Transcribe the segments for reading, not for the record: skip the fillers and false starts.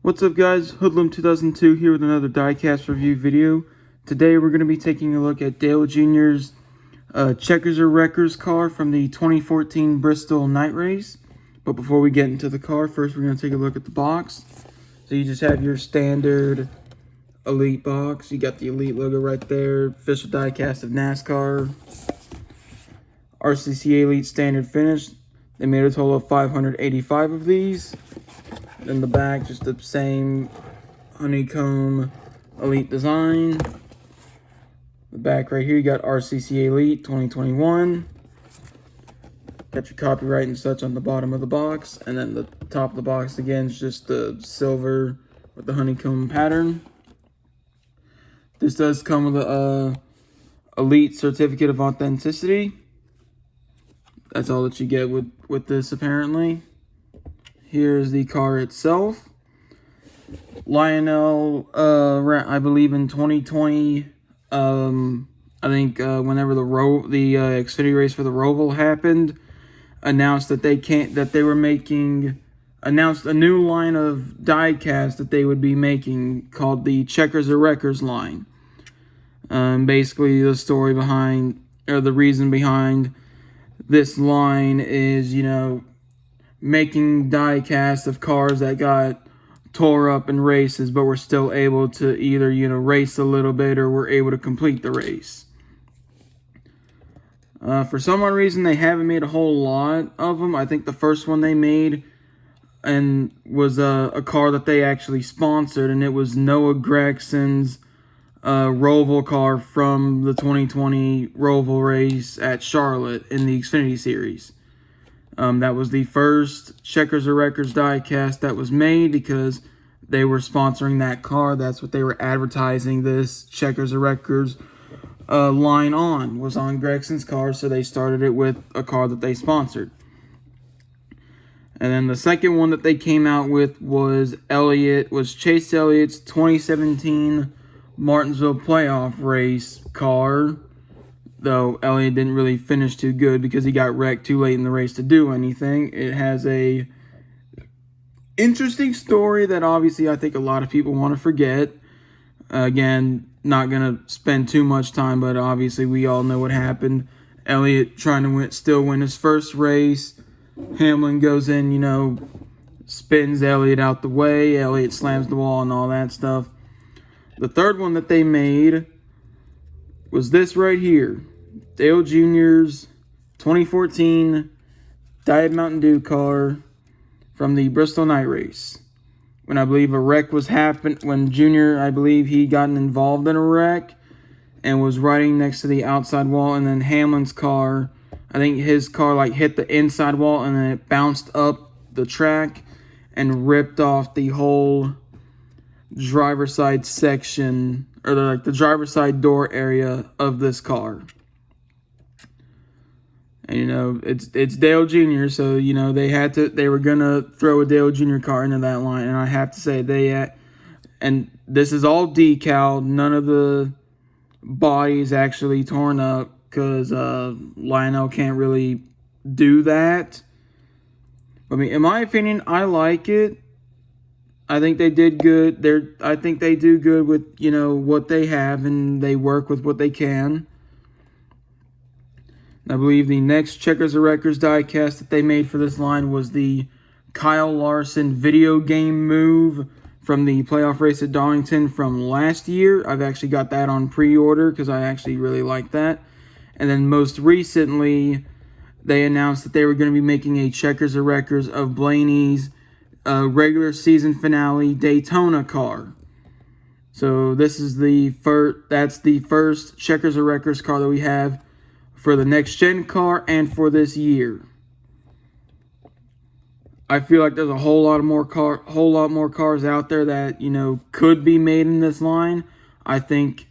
What's up guys, Hoodlum 2002 here with another Diecast review video. Today we're going to be taking a look at Dale Jr.'s Checkers or Wreckers car from the 2014 Bristol night race. But before we get into the car, first we're going to take a look at the box. So you just have your standard Elite box. You got the Elite logo right there, official diecast of NASCAR. RCCA Elite standard finish. They made a total of 585 of these. In the back, just the same honeycomb Elite design. The back right here, you got RCCA Elite 2021. Got your copyright and such on the bottom of the box. And then the top of the box, again, is just the silver with the honeycomb pattern. This does come with a Elite certificate of authenticity. That's all that you get with this, apparently. Here's the car itself. Lionel, I believe in 2020, I think whenever the Xfinity race for the Roval happened, announced that announced a new line of diecast that they would be making called the Checkers or Wreckers line. Basically, the story behind, or the reason behind this line is, making diecast of cars that got tore up in races, but were still able to either, race a little bit or were able to complete the race. For some odd reason, they haven't made a whole lot of them. I think the first one they made and was a car that they actually sponsored, and it was Noah Gregson's Roval car from the 2020 Roval race at Charlotte in the Xfinity Series. That was the first Checkers or Wreckers diecast that was made because they were sponsoring that car. That's what they were advertising this Checkers or Wreckers line on, was on Gregson's car, so they started it with a car that they sponsored. And then the second one that they came out with was Chase Elliott's 2017 Martinsville playoff race car. Though Elliott didn't really finish too good because he got wrecked too late in the race to do anything. It has a interesting story that obviously I think a lot of people want to forget. Again, not going to spend too much time, but obviously we all know what happened. Elliott trying to still win his first race. Hamlin goes in, spins Elliott out the way. Elliott slams the wall and all that stuff. The third one that they made was this right here. Dale Jr.'s 2014 Diet Mountain Dew car from the Bristol night race. When I believe a wreck was happened, when Jr., I believe he gotten involved in a wreck and was riding next to the outside wall, and then Hamlin's car, I think his car hit the inside wall and then it bounced up the track and ripped off the whole driver's side section, or the driver's side door area of this car. And it's Dale Jr., so they were gonna throw a Dale Jr. car into that line, and I have to say and this is all decaled. None of the body is actually torn up because Lionel can't really do that. I mean, in my opinion, I like it. I think they did good. I think they do good with, what they have, and they work with what they can. I believe the next Checkers or Wreckers diecast that they made for this line was the Kyle Larson video game move from the playoff race at Darlington from last year. I've actually got that on pre-order because I actually really like that. And then most recently, they announced that they were going to be making a Checkers or Wreckers of Blaney's regular season finale Daytona car. So this is that's the first Checkers or Wreckers car that we have for the next gen car and for this year. I feel like there's a whole lot more cars out there that could be made in this line. I think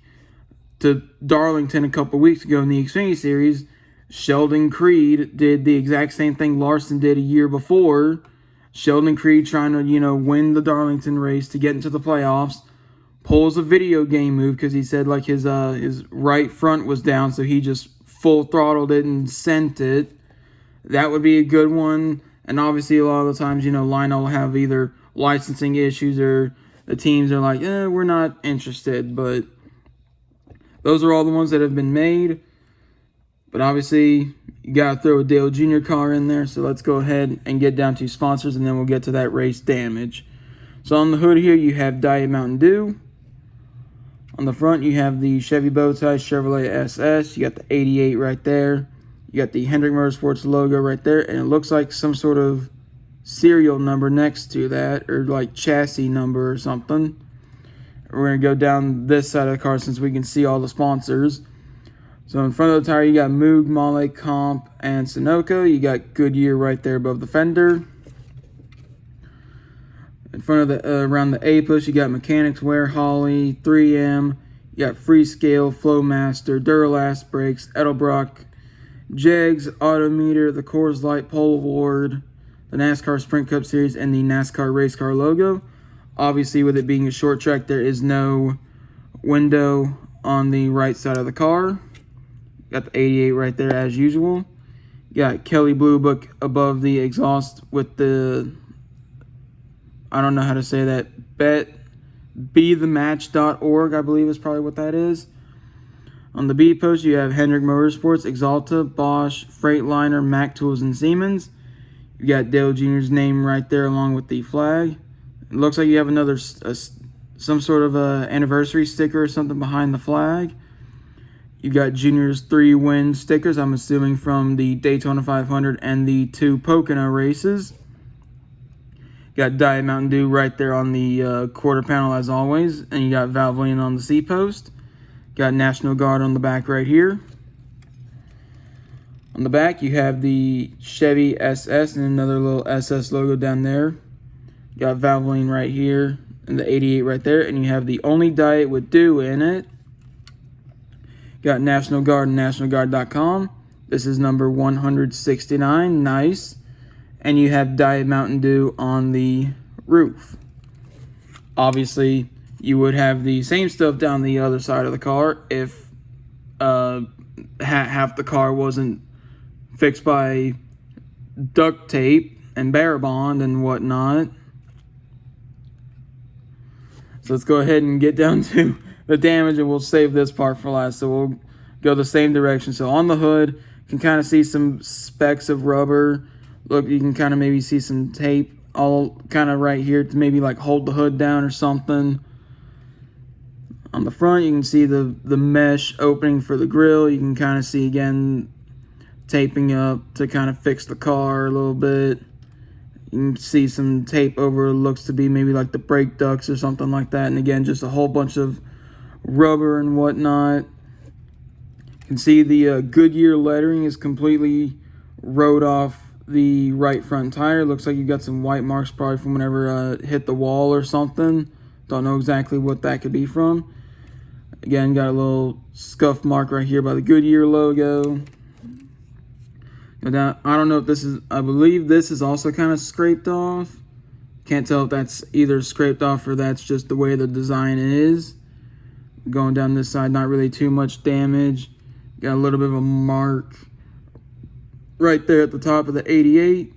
to Darlington a couple weeks ago in the Xfinity Series, Sheldon Creed did the exact same thing Larson did a year before. Sheldon Creed trying to, win the Darlington race to get into the playoffs, pulls a video game move because he said his right front was down, so he just full throttled it and sent it. That would be a good one. And obviously, a lot of the times, Lionel will have either licensing issues or the teams are like, we're not interested. But those are all the ones that have been made. But obviously, you got to throw a Dale Jr. car in there. So let's go ahead and get down to sponsors, and then we'll get to that race damage. So on the hood here, you have Diet Mountain Dew. On the front, you have the Chevy Bowtie Chevrolet SS. You got the 88 right there. You got the Hendrick Motorsports logo right there. And it looks like some sort of serial number next to that, or like chassis number or something. We're going to go down this side of the car since we can see all the sponsors. So in front of the tire, you got Moog, Mahle, Comp, and Sunoco. You got Goodyear right there above the fender. In front of the around the A-push, you got Mechanics Wear, Holley, 3M. You got Freescale, Flowmaster, Duralast Brakes, Edelbrock, Jegs, Autometer, the Coors Light Pole Award, the NASCAR Sprint Cup Series, and the NASCAR Race Car logo. Obviously, with it being a short track, there is no window on the right side of the car. Got the 88 right there as usual. You got Kelly Blue Book above the exhaust with the, I don't know how to say that, bethematch.org, I believe is probably what that is. On the B post, you have Hendrick Motorsports, Axalta, Bosch, Freightliner, Mack Tools, and Siemens. You got Dale Jr.'s name right there along with the flag. It looks like you have another, some sort of anniversary sticker or something behind the flag. You got Junior's 3-win stickers, I'm assuming from the Daytona 500 and the 2 Pocono races. Got Diet Mountain Dew right there on the quarter panel as always. And you got Valvoline on the C-post. Got National Guard on the back right here. On the back, you have the Chevy SS and another little SS logo down there. You got Valvoline right here and the 88 right there. And you have the only Diet with Dew in it. Got National Guard and NationalGuard.com. This is number 169. Nice. And you have Diet Mountain Dew on the roof. Obviously, you would have the same stuff down the other side of the car if half the car wasn't fixed by duct tape and bear bond and whatnot. So let's go ahead and get down to the damage, and we'll save this part for last. So we'll go the same direction. So on the hood, you can kind of see some specks of rubber. Look, you can kind of maybe see some tape all kind of right here to maybe like hold the hood down or something. On the front, you can see the mesh opening for the grill. You can kind of see, again, taping up to kind of fix the car a little bit. You can see some tape over, looks to be maybe like the brake ducts or something like that. And again, just a whole bunch of rubber and whatnot. You can see the Goodyear lettering is completely rode off the right front tire. Looks like you got some white marks probably from whenever it hit the wall or something. Don't know exactly what that could be from. Again, got a little scuff mark right here by the Goodyear logo. Now, I don't know if this is, I believe this is also kind of scraped off. Can't tell if that's either scraped off or that's just the way the design is. Going down this side, not really too much damage. Got a little bit of a mark right there at the top of the 88.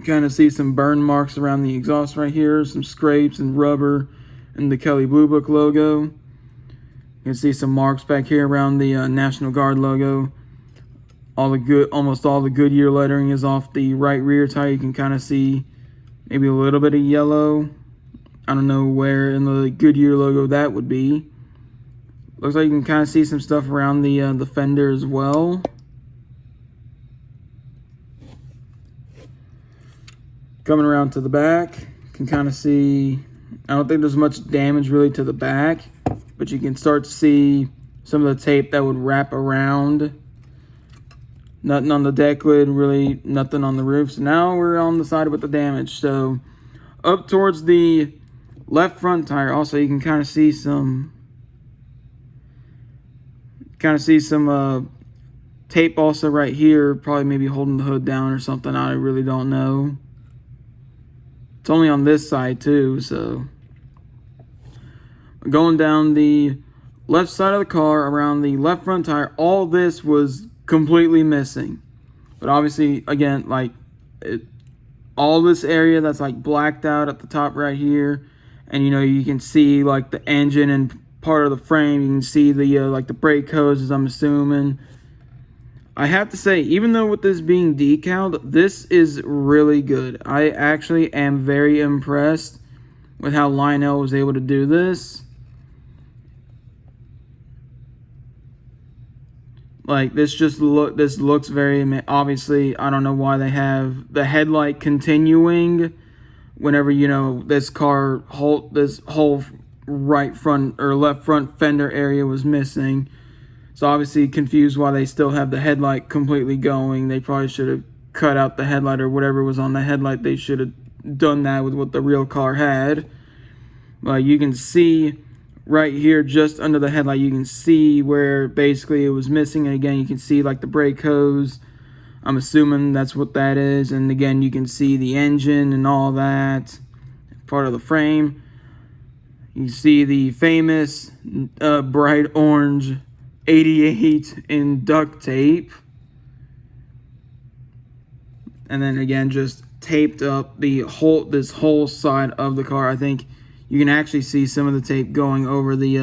Kind of see some burn marks around the exhaust right here, some scrapes and rubber and the Kelly Blue Book logo. You can see some marks back here around the National Guard logo. Almost all the Goodyear lettering is off the right rear tire. You can kind of see maybe a little bit of yellow. I don't know where in the Goodyear logo that would be. Looks like you can kind of see some stuff around the fender as well. Coming around to the back, you can kind of see, I don't think there's much damage really to the back, but you can start to see some of the tape that would wrap around. Nothing on the deck lid, really nothing on the roof. So now we're on the side with the damage. So up towards the left front tire, also you can kind of see some tape also right here, probably maybe holding the hood down or something. I really don't know. It's only on this side too, so going down the left side of the car around the left front tire, all this was completely missing. But obviously, again, like all this area that's like blacked out at the top right here, and you know, you can see like the engine and part of the frame. You can see the like the brake hoses, I'm assuming. I have to say, even though with this being decaled, this is really good. I actually am very impressed with how Lionel was able to do this. Like, this looks very, obviously, I don't know why they have the headlight continuing whenever, you know, this whole right front or left front fender area was missing. So obviously confused why they still have the headlight completely going. They probably should have cut out the headlight or whatever was on the headlight. They should have done that with what the real car had. But you can see right here, just under the headlight, you can see where basically it was missing. And again, you can see like the brake hose. I'm assuming that's what that is. And again, you can see the engine and all that, part of the frame. You see the famous bright orange 88 in duct tape. And then again, just taped up this whole side of the car. I think you can actually see some of the tape going over the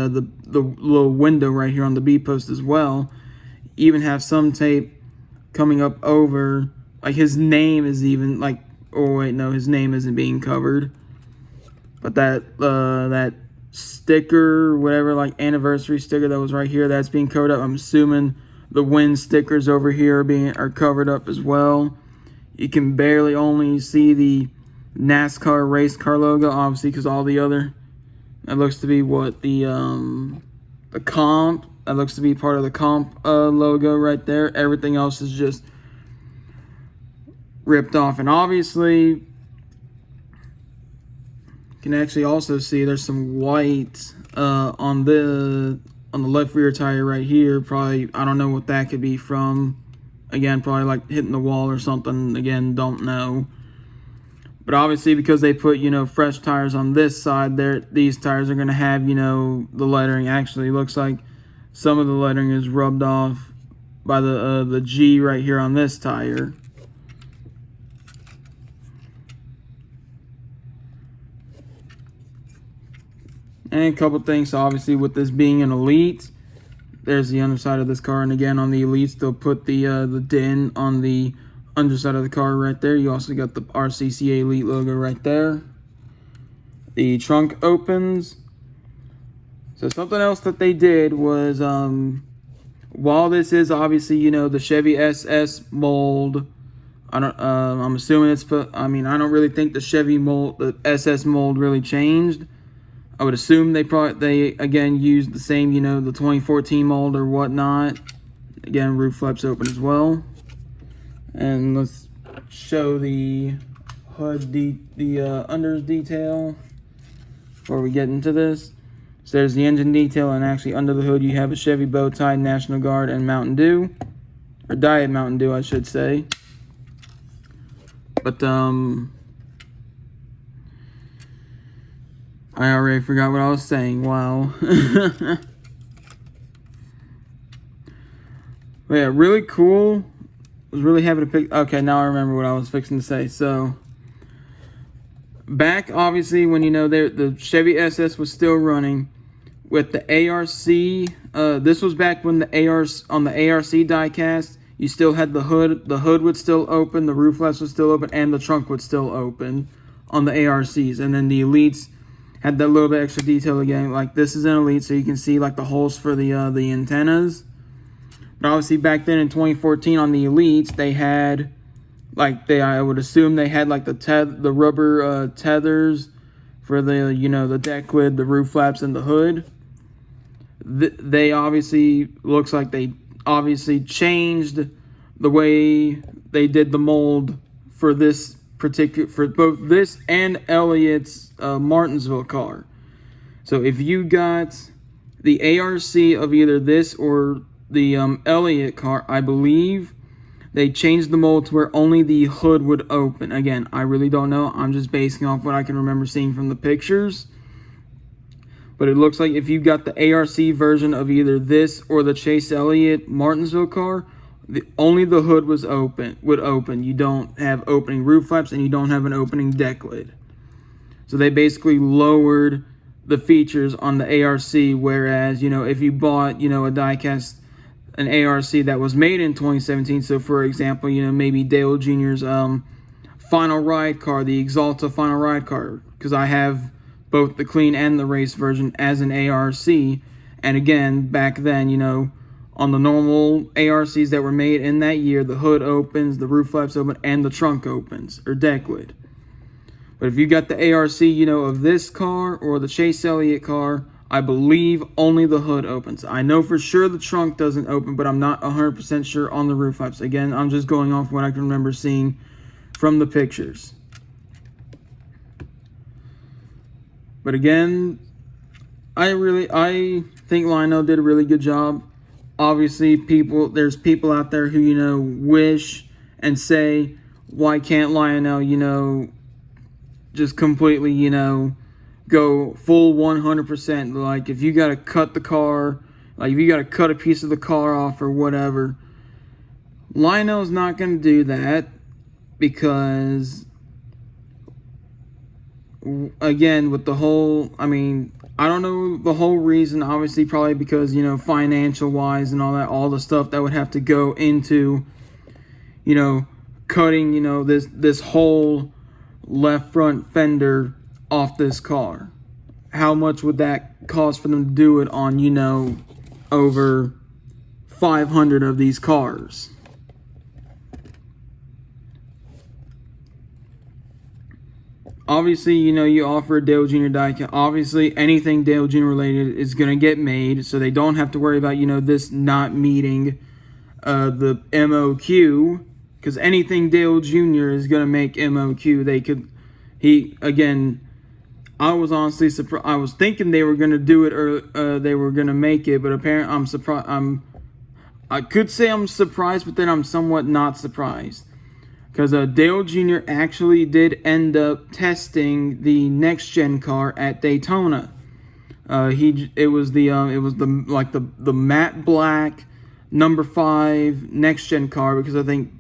little window right here on the B post as well. Even have some tape coming up over, like his name is even like, oh wait, no, his name isn't being covered. But that sticker, whatever, like anniversary sticker that was right here, that's being covered up. I'm assuming the wind stickers over here are covered up as well. You can barely only see the NASCAR race car logo, obviously, because all the other, that looks to be what the comp, that looks to be part of the comp logo right there. Everything else is just ripped off. And obviously can actually also see there's some white on the left rear tire right here. Probably, I don't know what that could be from. Again, probably like hitting the wall or something. Again, don't know. But obviously, because they put, you know, fresh tires on this side, these tires are going to have, you know, the lettering. Actually, looks like some of the lettering is rubbed off by the G right here on this tire. And a couple things, so obviously with this being an Elite, there's the underside of this car. And again, on the Elites, they'll put the DIN on the underside of the car right there. You also got the RCCA Elite logo right there. The trunk opens. So something else that they did was, while this is obviously, you know, the Chevy SS mold, I'm assuming it's, I mean, I don't really think the Chevy mold, the SS mold really changed. I would assume they again used the same, you know, the 2014 mold or whatnot. Again, roof flaps open as well. And let's show the hood, the unders detail before we get into this. So there's the engine detail, and actually under the hood you have a Chevy bow tie, National Guard, and Mountain Dew, or Diet Mountain Dew, I should say. But I already forgot what I was saying. Wow. But yeah, really cool. Was really happy to pick. Okay, now I remember what I was fixing to say. So back, obviously, when, you know, the Chevy SS was still running with the ARC. This was back when the ARC on the ARC diecast, you still had the hood. The hood would still open, the roof flaps would still open, and the trunk would still open on the ARCs. And then the Elites had that little bit extra detail again. Like, this is an Elite, so you can see like the holes for the antennas. But obviously back then in 2014 on the Elites, they had like I would assume they had like the rubber tethers for the, you know, the deck lid, the roof flaps, and the hood. They obviously, looks like they obviously changed the way they did the mold for this particular, for both this and Elliott's Martinsville car. So if you got the ARC of either this or the Elliott car, I believe they changed the mold to where only the hood would open. Again, I really don't know. I'm just basing off what I can remember seeing from the pictures. But it looks like if you got the ARC version of either this or the Chase Elliott Martinsville car, only the hood would open. You don't have opening roof flaps, and you don't have an opening deck lid. So they basically lowered the features on the ARC, whereas, if you bought, a diecast, an ARC that was made in 2017, so for example, maybe Dale Jr.'s final ride car, the Exalta final ride car, because I have both the clean and the race version as an ARC, and again, back then, on the normal ARCs that were made in that year, the hood opens, the roof flaps open, and the trunk opens, or deck lid. But if you got the ARC, of this car or the Chase Elliott car, I believe only the hood opens. I know for sure the trunk doesn't open, but I'm not 100% sure on the roof flaps. Again, I'm just going off what I can remember seeing from the pictures. But again, I think Lionel did a really good job. Obviously, there's people out there who, wish and say, why can't Lionel, just completely, go full 100%. Like, if you got to cut the car, like, if you got to cut a piece of the car off or whatever, Lionel's not going to do that because, again, with the whole, I don't know the whole reason, obviously probably because, financial wise and all the stuff that would have to go into, cutting, this whole left front fender off this car. How much would that cost for them to do it on, over 500 of these cars? Obviously, you offer a Dale Jr. diecast. Obviously, anything Dale Jr. related is going to get made, so they don't have to worry about, this not meeting the MOQ, because anything Dale Jr. is going to make MOQ. I was honestly surprised. I was thinking they were going to do it, or they were going to make it, but apparently I'm surprised. I could say I'm surprised, but then I'm somewhat not surprised. Because Dale Jr. actually did end up testing the next gen car at Daytona. It was the matte black number 5 next gen car, because I think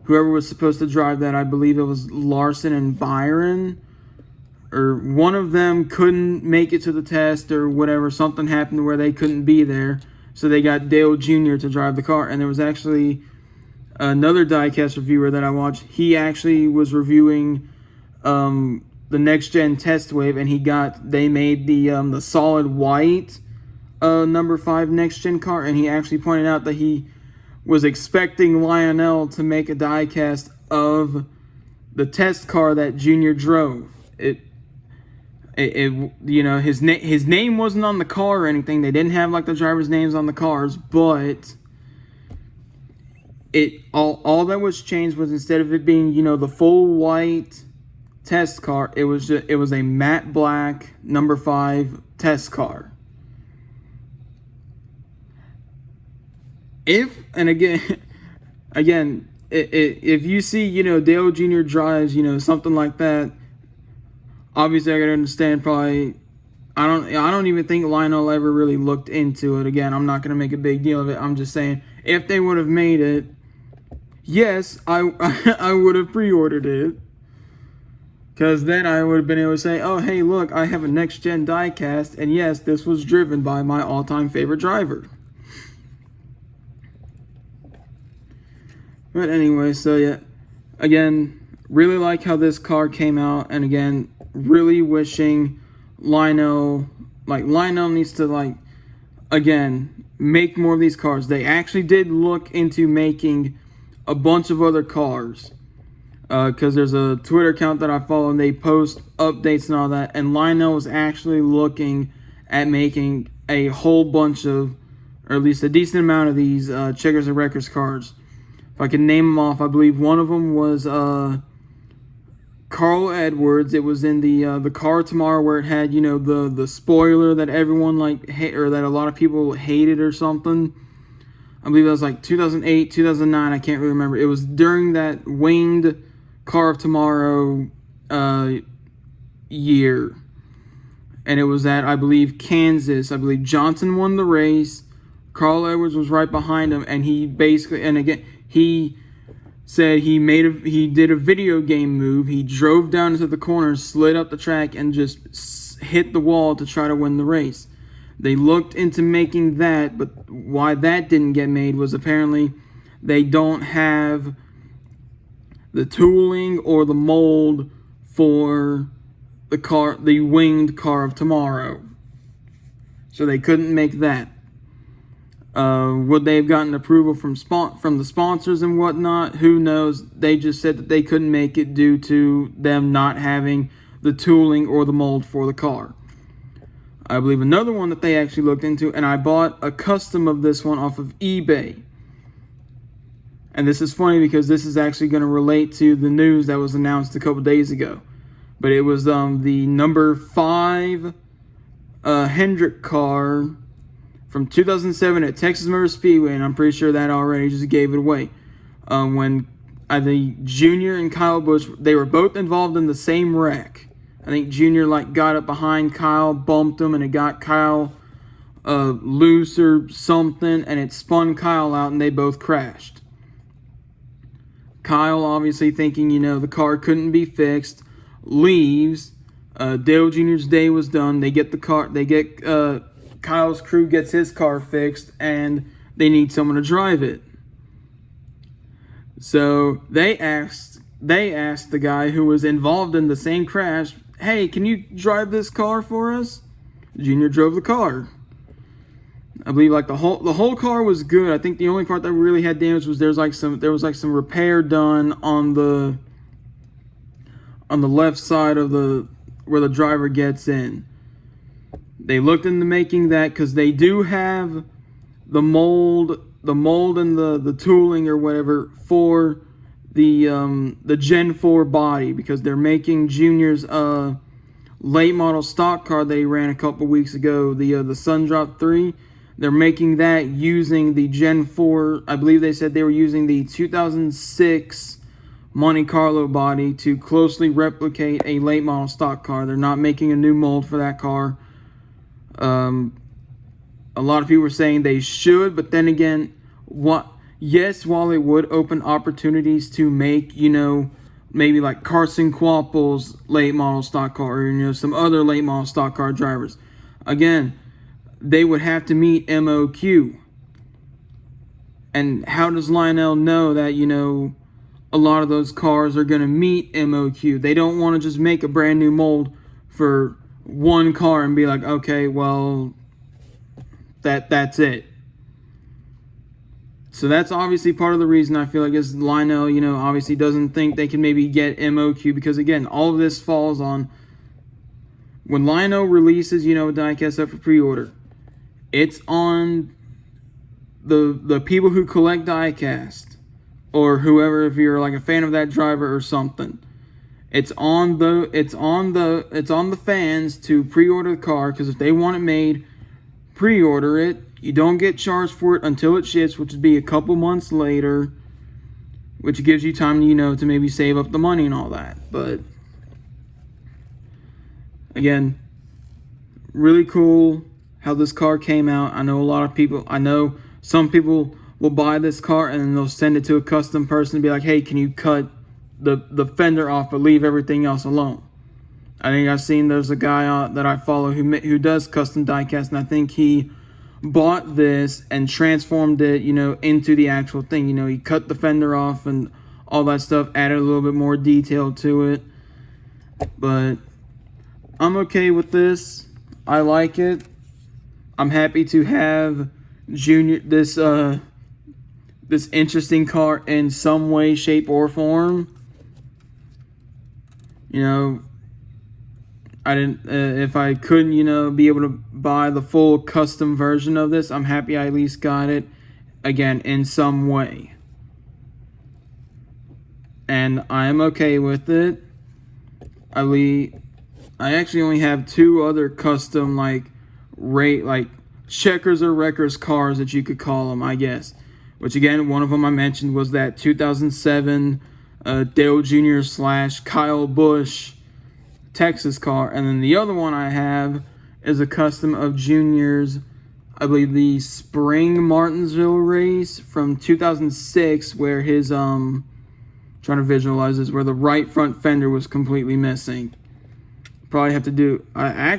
whoever was supposed to drive that, I believe it was Larson and Byron, or one of them couldn't make it to the test or whatever. Something happened where they couldn't be there, so they got Dale Jr. to drive the car. And there was actually another diecast reviewer that I watched. He actually was reviewing the next gen test wave, and they made the solid white number 5 next gen car, and he actually pointed out that he was expecting Lionel to make a diecast of the test car that Junior drove. His name wasn't on the car or anything. They didn't have like the drivers' names on the cars, but all that was changed was, instead of it being, the full white test car, it was a matte black number 5 test car. If you see, Dale Jr. drives, something like that, obviously I gotta understand, probably I don't even think Lionel ever really looked into it. Again, I'm not gonna make a big deal of it. I'm just saying, if they would have made it, yes, I would have pre-ordered it, because then I would have been able to say, oh, hey, look, I have a next-gen diecast, and yes, this was driven by my all-time favorite driver. But anyway, so yeah, again, really like how this car came out, and again, really wishing Lionel needs to, again, make more of these cars. They actually did look into making a bunch of other cars, because there's a Twitter account that I follow, and they post updates and all that, and Lionel was actually looking at making a whole bunch of, or at least a decent amount of these Checkers and Wreckers cars. If I can name them off, I believe one of them was Carl Edwards. It was in the Car Tomorrow, where it had, the spoiler that everyone or that a lot of people hated or something. I believe it was 2008, 2009. I can't really remember. It was during that winged Car of Tomorrow year, and it was at, I believe, Kansas. I believe Johnson won the race. Carl Edwards was right behind him, and he basically, and again, he said he did a video game move. He drove down into the corner, slid up the track, and just hit the wall to try to win the race. They looked into making that, but why that didn't get made was apparently they don't have the tooling or the mold for the winged car of tomorrow. So they couldn't make that. Would they have gotten approval from the sponsors and whatnot? Who knows? They just said that they couldn't make it due to them not having the tooling or the mold for the car. I believe another one that they actually looked into, and I bought a custom of this one off of eBay. And this is funny because this is actually going to relate to the news that was announced a couple days ago. But it was the number 5 Hendrick car from 2007 at Texas Motor Speedway, and I'm pretty sure that already just gave it away. When I think Junior and Kyle Busch, they were both involved in the same wreck. I think Junior got up behind Kyle, bumped him, and it got Kyle loose or something, and it spun Kyle out, and they both crashed. Kyle, obviously thinking, the car couldn't be fixed, leaves. Dale Jr.'s day was done. They get the car. Kyle's crew gets his car fixed, and they need someone to drive it. So they asked the guy who was involved in the same crash, "Hey, can you drive this car for us?" Junior drove the car. I believe the whole car was good. I think the only part that really had damage was there was some repair done on the left side of where the driver gets in. They looked into making that because they do have the mold and the tooling or whatever for the Gen 4 body, because they're making Junior's late model stock car they ran a couple weeks ago, the Sundrop 3. They're making that using the Gen 4. I believe they said they were using the 2006 Monte Carlo body to closely replicate a late model stock car. They're not making a new mold for that car. A lot of people were saying they should, but then again, yes, while it would open opportunities to make, maybe like Carson Quapple's late model stock car, or, some other late model stock car drivers. Again, they would have to meet MOQ. And how does Lionel know that, a lot of those cars are going to meet MOQ? They don't want to just make a brand new mold for one car and be like, okay, well, that's it. So that's obviously part of the reason I feel like is Lionel, obviously doesn't think they can maybe get MOQ, because again, all of this falls on when Lionel releases, a diecast up for pre-order. It's on the people who collect diecast, or whoever, if you're like a fan of that driver or something. It's on the fans to pre-order the car, because if they want it made, pre-order it. You don't get charged for it until it ships, which would be a couple months later, which gives you time, to maybe save up the money and all that. But again, really cool how this car came out. I know some people will buy this car and then they'll send it to a custom person and be like, hey, can you cut the fender off but leave everything else alone? I think I've seen there's a guy that I follow who does custom diecast, and I think he bought this and transformed it, into the actual thing. He cut the fender off and all that stuff, added a little bit more detail to it. But I'm okay with this. I like it. I'm happy to have Junior this interesting car in some way, shape, or form. I didn't. If I couldn't, be able to buy the full custom version of this, I'm happy I at least got it, again, in some way. And I am okay with it. I actually only have 2 other custom, checkers or wreckers cars that you could call them, I guess. Which, again, one of them I mentioned was that 2007 Dale Jr. / Kyle Busch Texas car, and then the other one I have is a custom of Junior's I believe, the spring Martinsville race from 2006, where his trying to visualize this, where the right front fender was completely missing. Probably have to do. I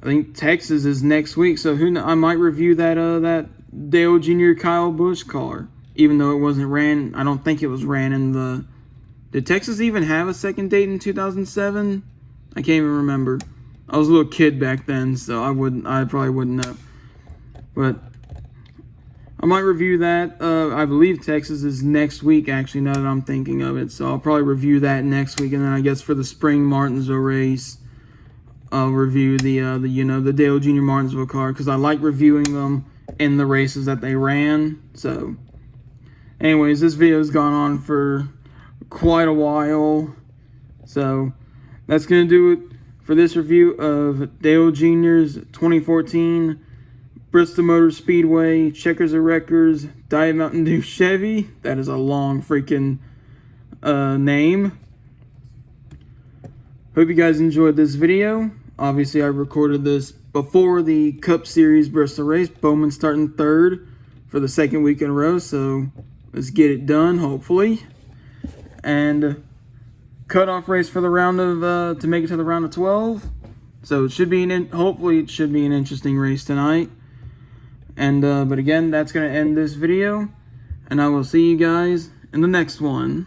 think Texas is next week, so I might review that Dale Jr. Kyle Busch car, even though it wasn't ran. I don't think it was ran in the. Did Texas even have a second date in 2007? I can't even remember. I was a little kid back then, so I probably wouldn't know. But I might review that. I believe Texas is next week, actually, now that I'm thinking of it. So I'll probably review that next week, and then I guess for the spring Martinsville race, I'll review the Dale Jr. Martinsville car, because I like reviewing them in the races that they ran. So, anyways, this video's gone on for quite a while, so that's gonna do it for this review of Dale Jr.'s 2014 Bristol Motor Speedway Checkers of Records Diet Mountain Dew Chevy. That is a long freaking name. Hope you guys enjoyed this video. Obviously, I recorded this before the Cup Series Bristol race. Bowman starting third for the second week in a row, so let's get it done, hopefully. And cutoff race for the round of to make it to the round of 12. So it should be hopefully it should be an interesting race tonight. And but again, that's gonna end this video, and I will see you guys in the next one.